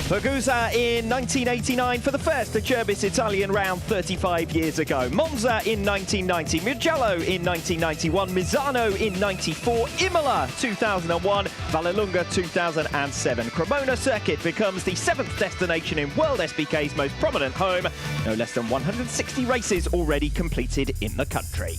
Ragusa in 1989 for the first Acerbis Italian round 35 years ago. Monza in 1990, Mugello in 1991, Misano in 94, Imola 2001, Vallelunga 2007. Cremona Circuit becomes the 7th destination in World SBK's most prominent home. No less than 160 races already completed in the country.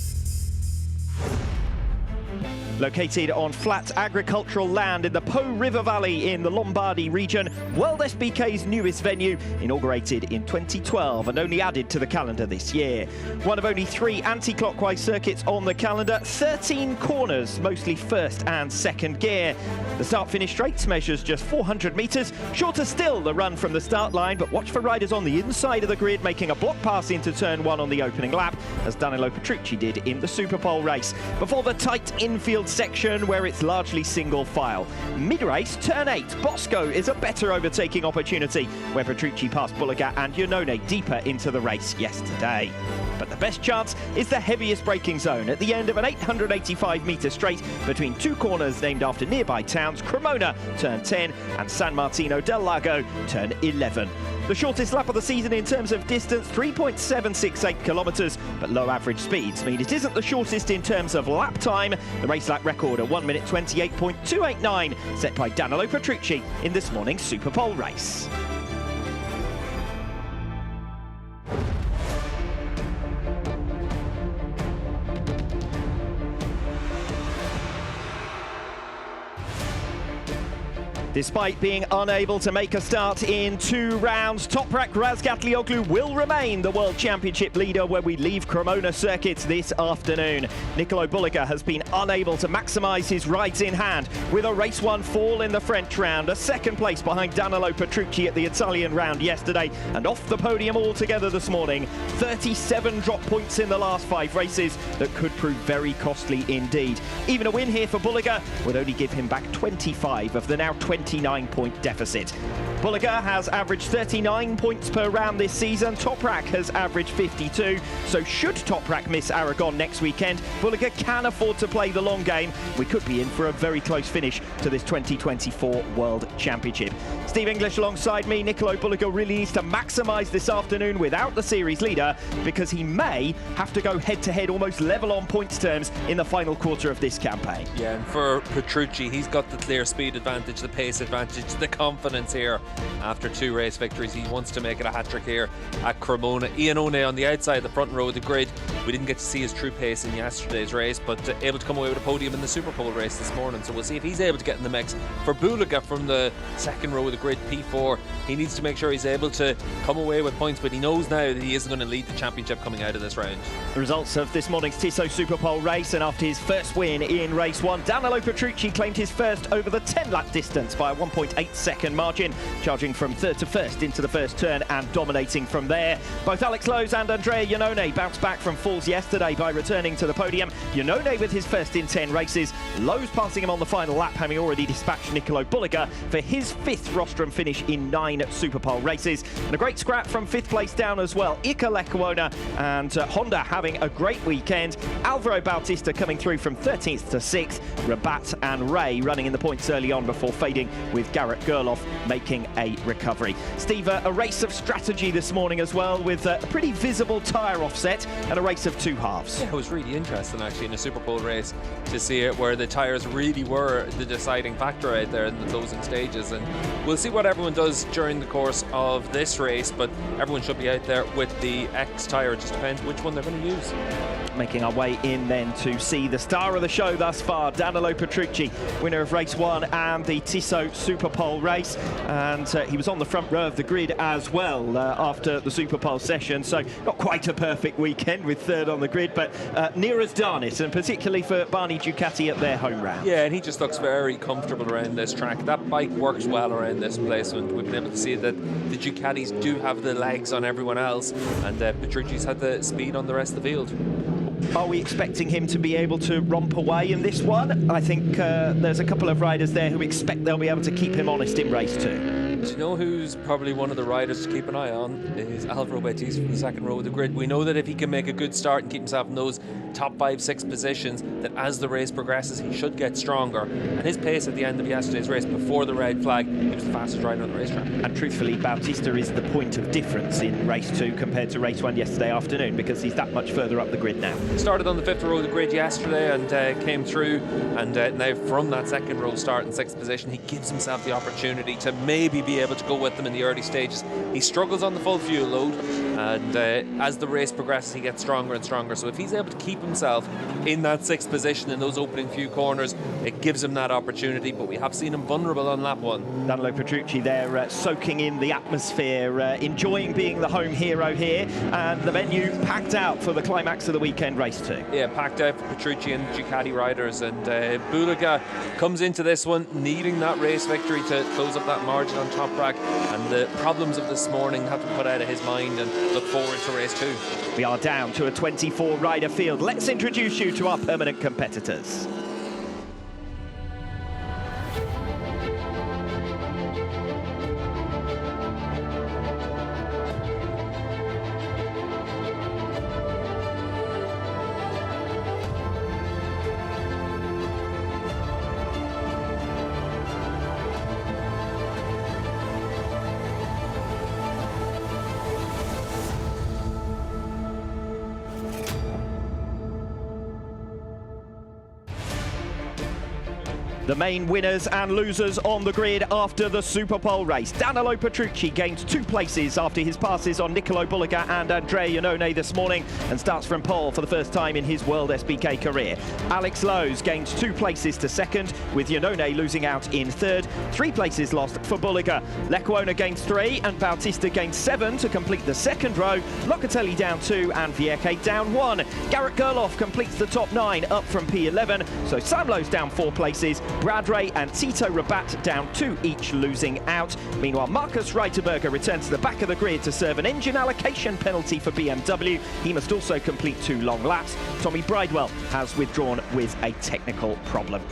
Located on flat agricultural land in the Po River Valley in the Lombardy region, World SBK's newest venue, inaugurated in 2012 and only added to the calendar this year. One of only 3 anti-clockwise circuits on the calendar, 13 corners, mostly first and second gear. The start-finish straight measures just 400 metres, shorter still the run from the start line, but watch for riders on the inside of the grid making a block pass into turn 1 on the opening lap, as Danilo Petrucci did in the Superpole race, before the tight infield section where it's largely single file. Mid-race, turn 8, Bosco is a better overtaking opportunity, where Petrucci passed Bulliger and Iannone deeper into the race yesterday. But the best chance is the heaviest braking zone at the end of an 885-metre straight between 2 corners named after nearby towns, Cremona, turn 10, and San Martino del Lago, turn 11. The shortest lap of the season in terms of distance, 3.768 kilometres, but low average speeds mean it isn't the shortest in terms of lap time. The race lap record at 1 minute 28.289, set by Danilo Petrucci in this morning's Superpole race. Despite being unable to make a start in 2 rounds, Toprak Razgatlioglu will remain the World Championship leader when we leave Cremona Circuit this afternoon. Nicolo Bulliger has been unable to maximise his rides in hand, with a race 1 fall in the French round, a 2nd place behind Danilo Petrucci at the Italian round yesterday, and off the podium altogether this morning. 37 drop points in the last 5 races that could prove very costly indeed. Even a win here for Bulliger would only give him back 25 of the now 29-point deficit. Bulliger has averaged 39 points per round this season. Toprak has averaged 52. So should Toprak miss Aragon next weekend, Bulliger can afford to play the long game. We could be in for a very close finish to this 2024 World Championship. Steve English alongside me. Nicolo Bulliger really needs to maximise this afternoon without the series leader, because he may have to go head-to-head almost level on points terms in the final quarter of this campaign. Yeah, and for Petrucci, he's got the clear speed advantage, the pace advantage, the confidence here after 2 race victories. He wants to make it a hat-trick here at Cremona. Iannone on the outside, the front row of the grid. We didn't get to see his true pace in yesterday's race, but able to come away with a podium in the Superpole race this morning, so we'll see if he's able to get in the mix. For Bulliger from the 2nd row of the grid, P4, he needs to make sure he's able to come away with points, but he knows now that he isn't going to lead the championship coming out of this round. The results of this morning's Tissot Superpole race, and after his first win in race 1, Danilo Petrucci claimed his first over the 10-lap distance by a 1.8-second margin, charging from 3rd to 1st into the first turn and dominating from there. Both Alex Lowes and Andrea Iannone bounced back from falls yesterday by returning to the podium. Iannone with his first in 10 races, Lowes passing him on the final lap, having already dispatched Nicolo Bulliger for his 5th rostrum finish in 9 Superpole races. And a great scrap from 5th place down as well. Iker Lecuona and Honda having a great weekend. Alvaro Bautista coming through from 13th to 6th. Rabat and Ray running in the points early on before fading, with Garrett Gerloff making a recovery. Steve, a race of strategy this morning as well, with a pretty visible tyre offset and a race of 2 halves. Yeah, it was really interesting actually in a Superpole race to see it where the tyres really were the deciding factor out there in the closing stages, and we'll see what everyone does during the course of this race, but everyone should be out there with the X tyre. It just depends which one they're going to use. Making our way in then to see the star of the show thus far, Danilo Petrucci, winner of race 1 and the Tissot Superpole race, and he was on the front row of the grid as well after the Superpole session, so not quite a perfect weekend with 3rd on the grid, but near as darn it, and particularly for Barney Ducati at their home round. Yeah, and he just looks very comfortable around this track. That bike works well around this place, and we've been able to see that the Ducatis do have the legs on everyone else, and Petrucci's had the speed on the rest of the field. Are we expecting him to be able to romp away in this one? I think there's a couple of riders there who expect they'll be able to keep him honest in race 2. Do you know who's probably one of the riders to keep an eye on? Is Alvaro Bautista from the second row of the grid. We know that if he can make a good start and keep himself in those top 5-6 positions, that as the race progresses he should get stronger. And his pace at the end of yesterday's race, before the red flag, he was the fastest rider on the racetrack. And truthfully, Bautista is the point of difference in race 2 compared to race 1 yesterday afternoon, because he's that much further up the grid now. Started on the 5th row of the grid yesterday and came through, and now from that second row start in 6th position, he gives himself the opportunity to maybe be able to go with them in the early stages. He struggles on the full fuel load, and as the race progresses he gets stronger and stronger. So if he's able to keep himself in that 6th position in those opening few corners, it gives him that opportunity. But we have seen him vulnerable on lap 1. Danilo Petrucci there soaking in the atmosphere, enjoying being the home hero here, and the venue packed out for the climax of the weekend race 2. Yeah, packed out for Petrucci and Ducati riders, and Bulega comes into this one needing that race victory to close up that margin on Top Rack, and the problems of this morning have to put out of his mind and look forward to race 2. We are down to a 24 rider field. Let's introduce you to our permanent competitors. The main winners and losers on the grid after the Superpole race. Danilo Petrucci gained 2 places after his passes on Nicolo Bulega and Andrea Iannone this morning, and starts from pole for the first time in his World SBK career. Alex Lowes gained 2 places to second, with Iannone losing out in third. 3 places lost for Bulega. Lecuona gained 3 and Bautista gained 7 to complete the second row. Locatelli down 2 and Vierke down 1. Garrett Gerloff completes the top 9 up from P11, so Sam Lowe's down 4 places. Brad Ray and Tito Rabat down 2 each, losing out. Meanwhile, Markus Reiterberger returns to the back of the grid to serve an engine allocation penalty for BMW. He must also complete 2 long laps. Tommy Bridewell has withdrawn with a technical problem.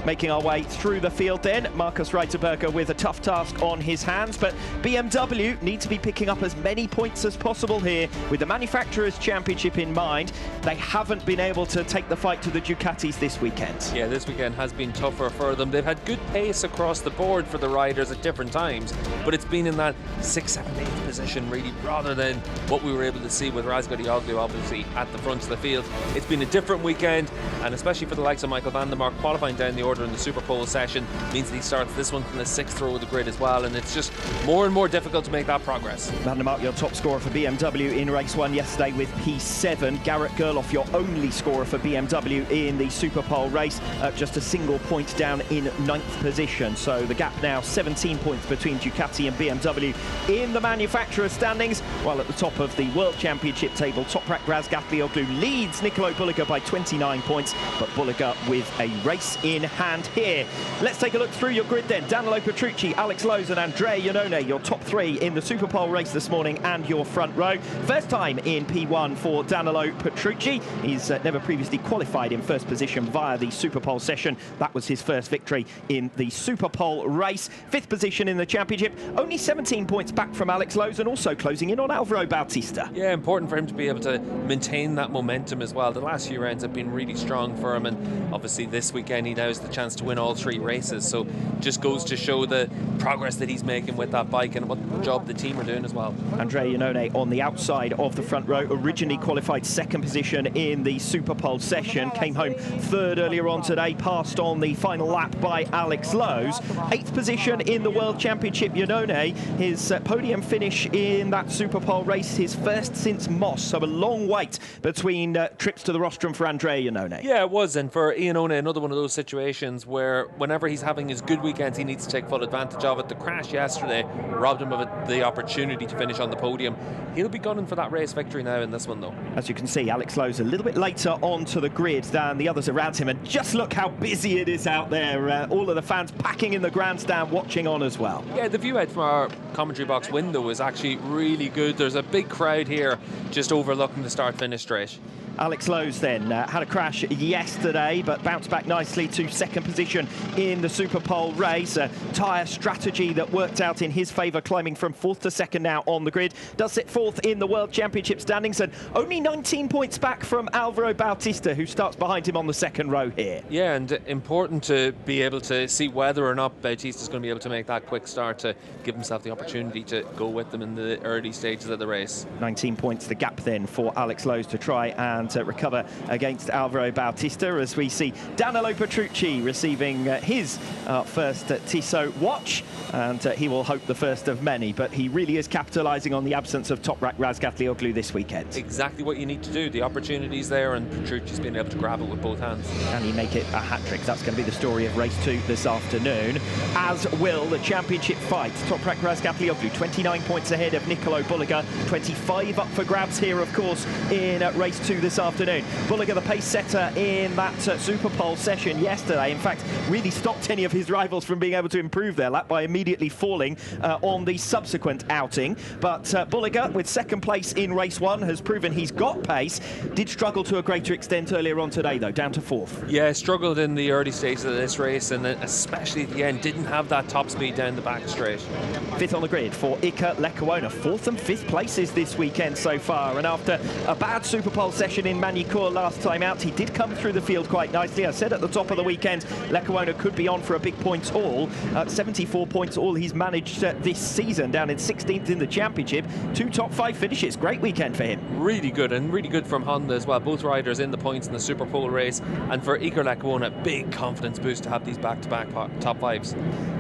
Making our way through the field then, Markus Reiterberger with a tough task on his hands, but BMW need to be picking up as many points as possible here with the Manufacturers' Championship in mind. They haven't been able to take the fight to the Ducatis this weekend. Yeah, this weekend has been tougher for them. They've had good pace across the board for the riders at different times, but it's been in that 6th, 7th, 8th position really, rather than what we were able to see with Razgatlioglu obviously at the front of the field. It's been a different weekend, and especially for the likes of Michael van der Mark, qualifying down the order in the Superpole session means that he starts this one from the 6th row of the grid as well, and it's just more and more difficult to make that progress. Van der Mark, your top scorer for BMW in race 1 yesterday with P7. Garrett Gerloff, your only scorer for BMW in the Superpole race, just a single point down in 9th position. So the gap now 17 points between Ducati and BMW in the manufacturer standings, while at the top of the World Championship table, Toprak Razgatlioglu leads Nicolo Bulega by 29 points, but Bulega with a race in hand here. Let's take a look through your grid then. Danilo Petrucci, Alex Lowes and Andrea Iannone, your top 3 in the Superpole race this morning and your front row. First time in P1 for Danilo Petrucci. He's never previously qualified in first position via the Superpole session. That was his first victory in the Superpole race. 5th position in the championship, only 17 points back from Alex Lowes, and also closing in on Alvaro Bautista. Yeah, important for him to be able to maintain that momentum as well. The last few rounds have been really strong for him, and obviously this weekend he now has the chance to win all 3 races, so just goes to show the progress that he's making with that bike and what job the team are doing as well. Andrea Iannone on the outside of the front row, originally qualified 2nd position in the Superpole session, came home 3rd earlier on today, passed on the final lap by Alex Lowes. 8th position in the World Championship, Iannone, his podium finish in that Superpole race, his first since Moss, so a long wait between trips to the rostrum for Andrea Iannone. Yeah, it was, and for Iannone, another one of those situations where whenever he's having his good weekends, he needs to take full advantage of it. The crash yesterday robbed him of the opportunity to finish on the podium. He'll be gunning for that race victory now in this one, though. As you can see, Alex Lowes a little bit later onto the grid than the others around him, and just look how busy it is out there. All of the fans packing in the grandstand, watching on as well. Yeah, the view out from our commentary box window is actually really good. There's a big crowd here just overlooking the start-finish straight. Alex Lowe's then had a crash yesterday, but bounced back nicely to second position in the Superpole race. A tyre strategy that worked out in his favour, climbing from 4th to 2nd now on the grid. Does sit 4th in the World Championship standings and only 19 points back from Alvaro Bautista, who starts behind him on the 2nd row here. Yeah, and important to be able to see whether or not Bautista's going to be able to make that quick start to give himself the opportunity to go with them in the early stages of the race. 19 points the gap then for Alex Lowe's to try and recover against Alvaro Bautista, as we see Danilo Petrucci receiving his first Tissot watch, and he will hope the first of many, but he really is capitalising on the absence of Toprak Razgatlioglu this weekend. Exactly what you need to do. The opportunity's there, and Petrucci's been able to grab it with both hands. Can he make it a hat-trick? That's going to be the story of race 2 this afternoon, as will the championship fight. Toprak Razgatlioglu 29 points ahead of Nicolo Bulliger, 25 up for grabs here, of course, in race 2 this afternoon. Bulliger, the pace setter in that Superpole session yesterday, in fact, really stopped any of his rivals from being able to improve their lap by immediately falling on the subsequent outing. But Bulliger, with 2nd place in race 1, has proven he's got pace. Did struggle to a greater extent earlier on today, though, down to 4th. Yeah, struggled in the early stages of this race, and especially at the end, didn't have that top speed down the back straight. 5th on the grid for Iker Lecuona. 4th and 5th places this weekend so far, and after a bad Superpole session in Magny-Cours last time out, he did come through the field quite nicely. I said at the top of the weekend, Lecuona could be on for a big points haul. 74 points all he's managed this season, down in 16th in the championship. 2 top 5 finishes. Great weekend for him. Really good, and really good from Honda as well. Both riders in the points in the Superpole race, and for Iker Lecuona, big confidence boost to have these back-to-back top 5s.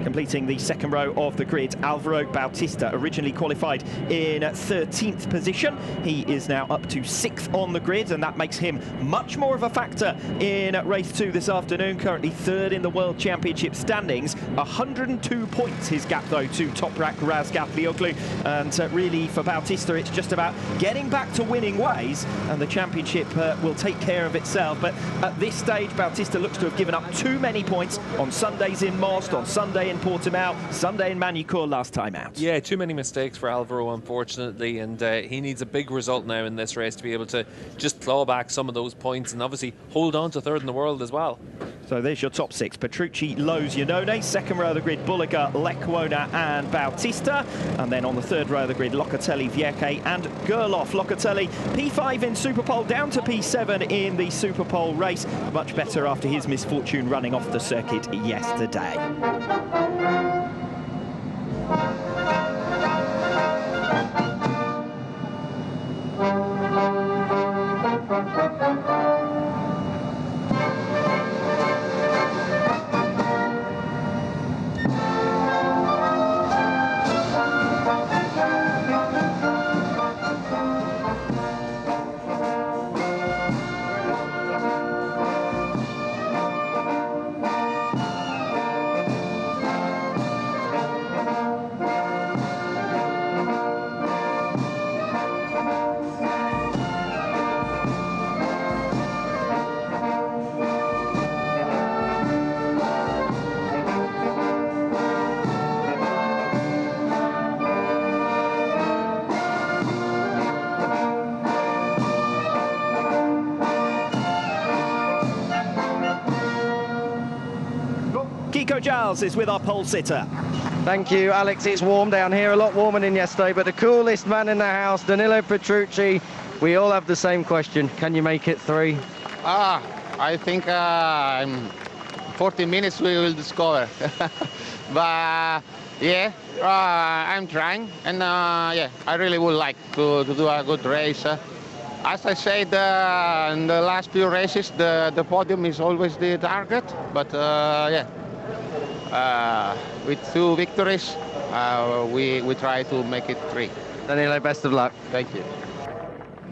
Completing the 2nd row of the grid, Alvaro Bautista, originally qualified in 13th position. He is now up to 6th on the grid, and that makes him much more of a factor in race 2 this afternoon. Currently 3rd in the World Championship standings. 102 points his gap, though, to Toprak Razgatlioglu. And really, for Bautista, it's just about getting back to winning ways, and the championship will take care of itself. But at this stage, Bautista looks to have given up too many points on Sundays in Most, on Sunday in Portimao, Sunday in Magny-Cours last time out. Yeah, too many mistakes for Alvaro, unfortunately, and he needs a big result now in this race to be able to just claw back some of those points and obviously hold on to 3rd in the world as well. So there's your top 6. Petrucci, Lowe's, Iannone. 2nd row of the grid, Bulliger, Lecuona and Bautista. And then on the 3rd row of the grid, Locatelli, Vierke and Gerloff. Locatelli, P5 in Superpole, down to P7 in the Superpole race. Much better after his misfortune running off the circuit yesterday. Kiko Giles is with our pole sitter. Thank you, Alex. It's warm down here, a lot warmer than yesterday, but the coolest man in the house, Danilo Petrucci. We all have the same question. Can you make it 3? I think in 40 minutes we will discover. But yeah, I'm trying, and yeah, I really would like to do a good race. As I said in the last few races, the podium is always the target, but yeah. With 2 victories, we try to make it 3. Danilo, best of luck. Thank you.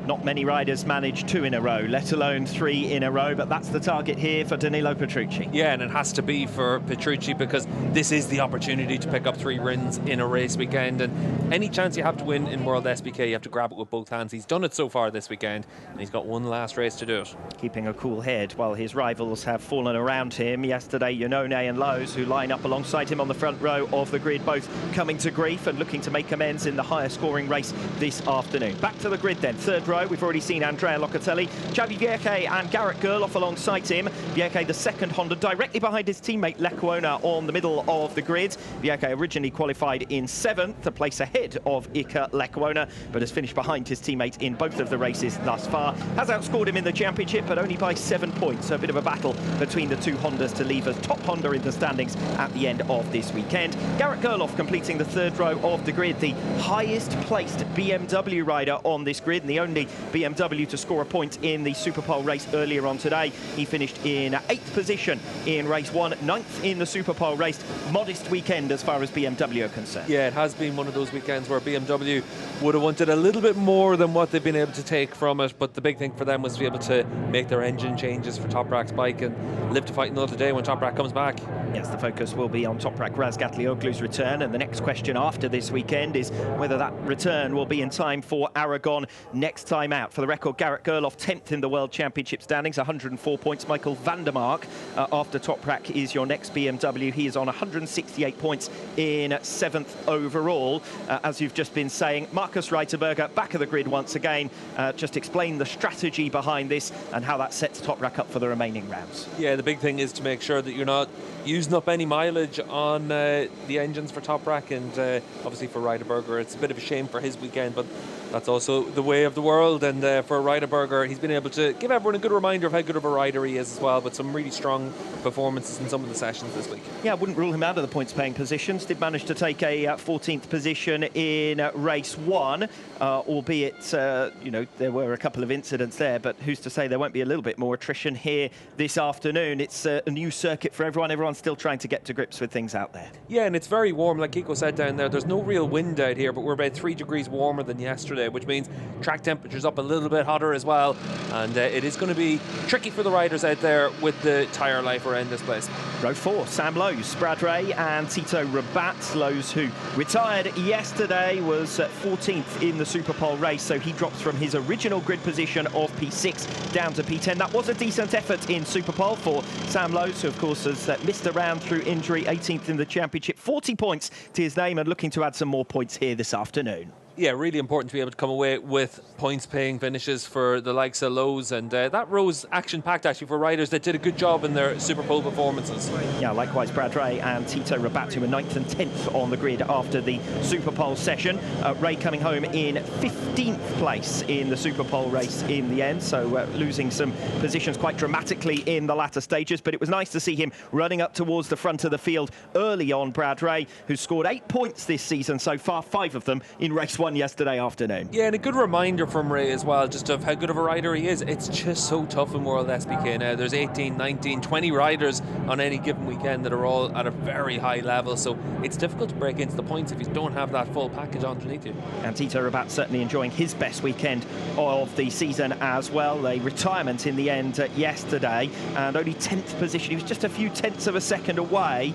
Not many riders manage 2 in a row, let alone 3 in a row, but that's the target here for Danilo Petrucci. Yeah, and it has to be for Petrucci because this is the opportunity to pick up 3 wins in a race weekend, and any chance you have to win in World SBK, you have to grab it with both hands. He's done it so far this weekend, and he's got one last race to do it. Keeping a cool head while his rivals have fallen around him. Yesterday, Iannone and Lowe's, who line up alongside him on the front row of the grid, both coming to grief and looking to make amends in the higher scoring race this afternoon. Back to the grid then, 3rd row row. We've already seen Andrea Locatelli, Xavi Vierque and Garrett Gerloff alongside him. Vierque, the second Honda, directly behind his teammate Lecuona on the middle of the grid. Vierque originally qualified in 7th, a place ahead of Iker Lecuona, but has finished behind his teammate in both of the races thus far. Has outscored him in the championship, but only by 7 points. So a bit of a battle between the two Hondas to leave as top Honda in the standings at the end of this weekend. Garrett Gerloff completing the 3rd row of the grid, the highest placed BMW rider on this grid, and the only BMW to score a point in the Superpole race earlier on today. He finished in 8th position in race 1, 9th in the Superpole race. Modest weekend as far as BMW are concerned. Yeah, it has been one of those weekends where BMW would have wanted a little bit more than what they've been able to take from it, but the big thing for them was to be able to make their engine changes for Toprak's bike and live to fight another day when Toprak comes back. Yes, the focus will be on Toprak Razgatlioglu's return, and the next question after this weekend is whether that return will be in time for Aragon next time out. For the record, Garrett Gerloff 10th in the World Championship standings, 104 points. Michael van der Mark, after Toprak, is your next BMW. He is on 168 points in 7th overall. As you've just been saying, Marcus Reiterberger back of the grid once again. Just explain the strategy behind this and how that sets Toprak up for the remaining rounds. Yeah, the big thing is to make sure that you're not using up any mileage on the engines for Toprak, and obviously for Reiterberger it's a bit of a shame for his weekend, but that's also the way of the world. And for Reiterberger, he's been able to give everyone a good reminder of how good of a rider he is as well, with some really strong performances in some of the sessions this week. Yeah, I wouldn't rule him out of the points-paying positions. Did manage to take a 14th position in race 1, albeit, you know, there were a couple of incidents there, but who's to say there won't be a little bit more attrition here this afternoon. It's a new circuit for everyone. Everyone's still trying to get to grips with things out there. Yeah, and it's very warm, like Kiko said down there. There's no real wind out here, but we're about 3 degrees warmer than yesterday, which means track temperature's up a little bit hotter as well, and it is going to be tricky for the riders out there with the tyre life around this place. Row 4, Sam Lowes, Brad Ray and Tito Rabat. Lowes, who retired yesterday, was 14th in the Superpole race, so he drops from his original grid position of P6 down to P10. That was a decent effort in Superpole for Sam Lowes, who of course has missed a round through injury, 18th in the championship, 40 points to his name, and looking to add some more points here this afternoon. Yeah, really important to be able to come away with points-paying finishes for the likes of Lowes, and that row's action-packed actually for riders that did a good job in their Superpole performances. Yeah, likewise Brad Ray and Tito Rabat, who were 9th and 10th on the grid after the Superpole session. Ray coming home in 15th place in the Superpole race in the end, so losing some positions quite dramatically in the latter stages, but it was nice to see him running up towards the front of the field early on. Brad Ray, who's scored 8 points this season so far, 5 of them in race 1 yesterday afternoon. Yeah, and a good reminder from Ray as well, just of how good of a rider he is. It's just so tough in World SBK now. There's 18, 19, 20 riders on any given weekend that are all at a very high level, so it's difficult to break into the points if you don't have that full package underneath you. And Tito Rabat certainly enjoying his best weekend of the season as well. A retirement in the end yesterday, and only 10th position. He was just a few tenths of a second away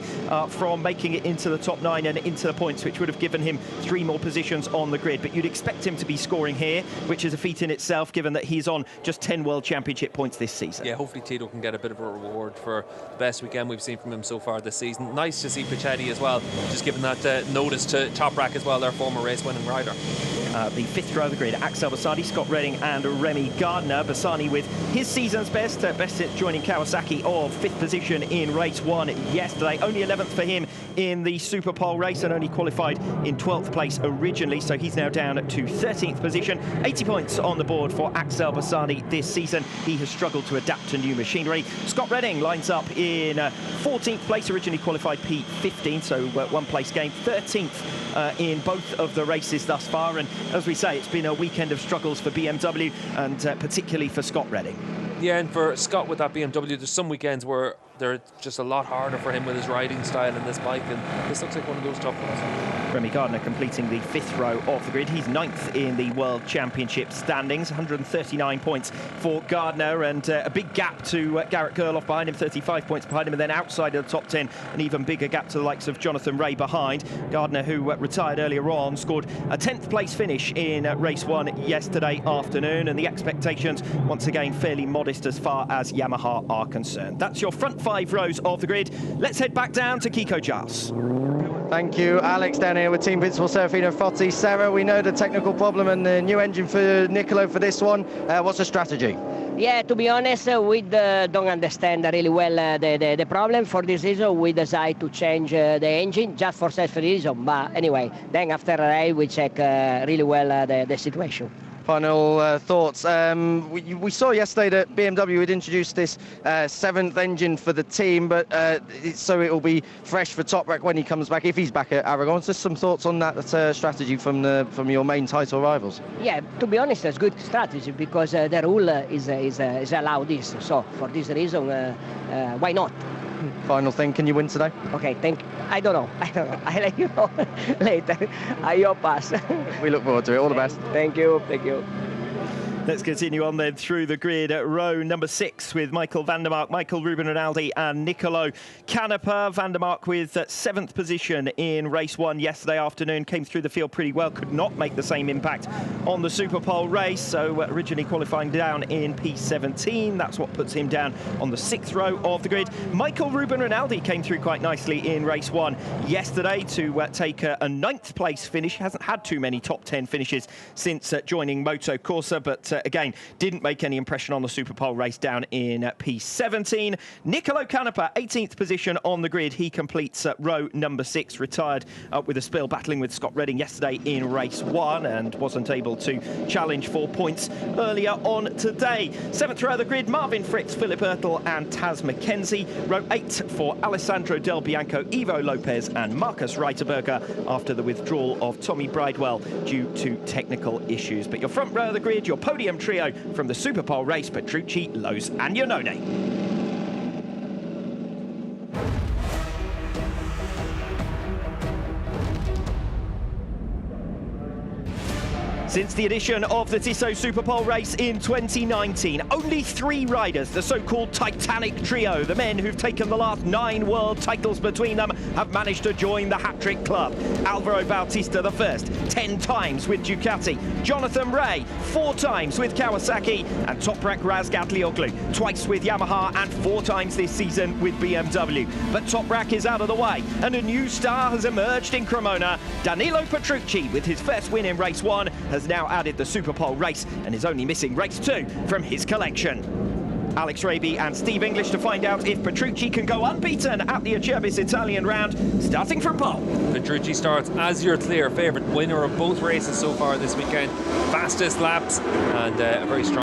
from making it into the top 9 and into the points, which would have given him 3 more positions on the grid, but you'd expect him to be scoring here, which is a feat in itself, given that he's on just 10 World Championship points this season. Yeah, hopefully Tito can get a bit of a reward for the best weekend we've seen from him so far this season. Nice to see Pichetti as well, just giving that notice to Toprak as well, their former race-winning rider. The 5th row of the grid, Axel Bassani, Scott Redding and Remy Gardner. Bassani with his season's best, joining Kawasaki of 5th position in race 1 yesterday. Only 11th for him in the Superpole race, and only qualified in 12th place originally, so he's now down to 13th position. 80 points on the board for Axel Bassani this season. He has struggled to adapt to new machinery. Scott Redding lines up in 14th place, originally qualified P15, so 1 place gain, 13th in both of the races thus far. And as we say, it's been a weekend of struggles for BMW, and particularly for Scott Redding. Yeah, and for Scott with that BMW, there's some weekends where they're just a lot harder for him with his riding style in this bike, and this looks like one of those tough ones. Remy Gardner completing the 5th row of the grid. He's 9th in the World Championship standings, 139 points for Gardner, and a big gap to Garrett Gerloff behind him, 35 points behind him, and then outside of the top 10, an even bigger gap to the likes of Jonathan Ray behind. Gardner, who retired earlier on, scored a 10th place finish in race 1 yesterday afternoon, and the expectations once again fairly modest as far as Yamaha are concerned. That's your front 5 5 rows of the grid. Let's head back down to Kiko Giles. Thank you, Alex, down here with team principal Serafino Fotti. Sarah, we know the technical problem and the new engine for Nicolo for this one. What's the strategy? Yeah, to be honest, we don't understand really well the problem. For this reason, we decided to change the engine just for safety reason. But anyway, then after a race, we check really well the situation. Final thoughts. We saw yesterday that BMW had introduced this 7th engine for the team, but so it will be fresh for Toprak when he comes back, if he's back at Aragon. Just some thoughts on that strategy from your main title rivals. Yeah, to be honest, it's good strategy because the rule is allowed this. So for this reason, why not? Final thing, can you win today? Okay, I don't know. I'll let you know later. I hope pass. We look forward to it. All the best. Thank you. Let's continue on then through the grid at row number 6 with Michael van der Mark, Michael Ruben Rinaldi and Nicolo Canepa. Van der Mark with 7th position in race 1 yesterday afternoon, came through the field pretty well, could not make the same impact on the Superpole race, so originally qualifying down in P17. That's what puts him down on the 6th row of the grid. Michael Ruben Rinaldi came through quite nicely in race 1 yesterday to take a 9th place finish. Hasn't had too many top 10 finishes since joining Moto Corsa, but again, didn't make any impression on the Superpole race down in P17. Nicolo Canepa, 18th position on the grid. He completes row number 6, retired with a spill, battling with Scott Redding yesterday in race 1 and wasn't able to challenge for points earlier on today. 7th row of the grid, Marvin Fritz, Philip Ertl and Taz McKenzie. Row 8 for Alessandro Del Bianco, Ivo Lopez and Marcus Reiterberger after the withdrawal of Tommy Bridewell due to technical issues. But your front row of the grid, your podium trio from the Superpole race, Petrucci, Lowes and Iannone. Since the addition of the Tissot Superpole race in 2019, only 3 riders, the so-called Titanic trio, the men who've taken the last 9 world titles between them, have managed to join the hat-trick club. Alvaro Bautista the first, 10 times with Ducati. Jonathan Rea, 4 times with Kawasaki. And Toprak Razgatlioglu, twice with Yamaha and 4 times this season with BMW. But Toprak is out of the way, and a new star has emerged in Cremona. Danilo Petrucci, with his first win in race 1, has now added the Superpole race and is only missing race 2 from his collection. Alex Raby and Steve English to find out if Petrucci can go unbeaten at the Acerbis Italian round, starting from pole. Petrucci starts as your clear favourite, winner of both races so far this weekend. Fastest laps and a very strong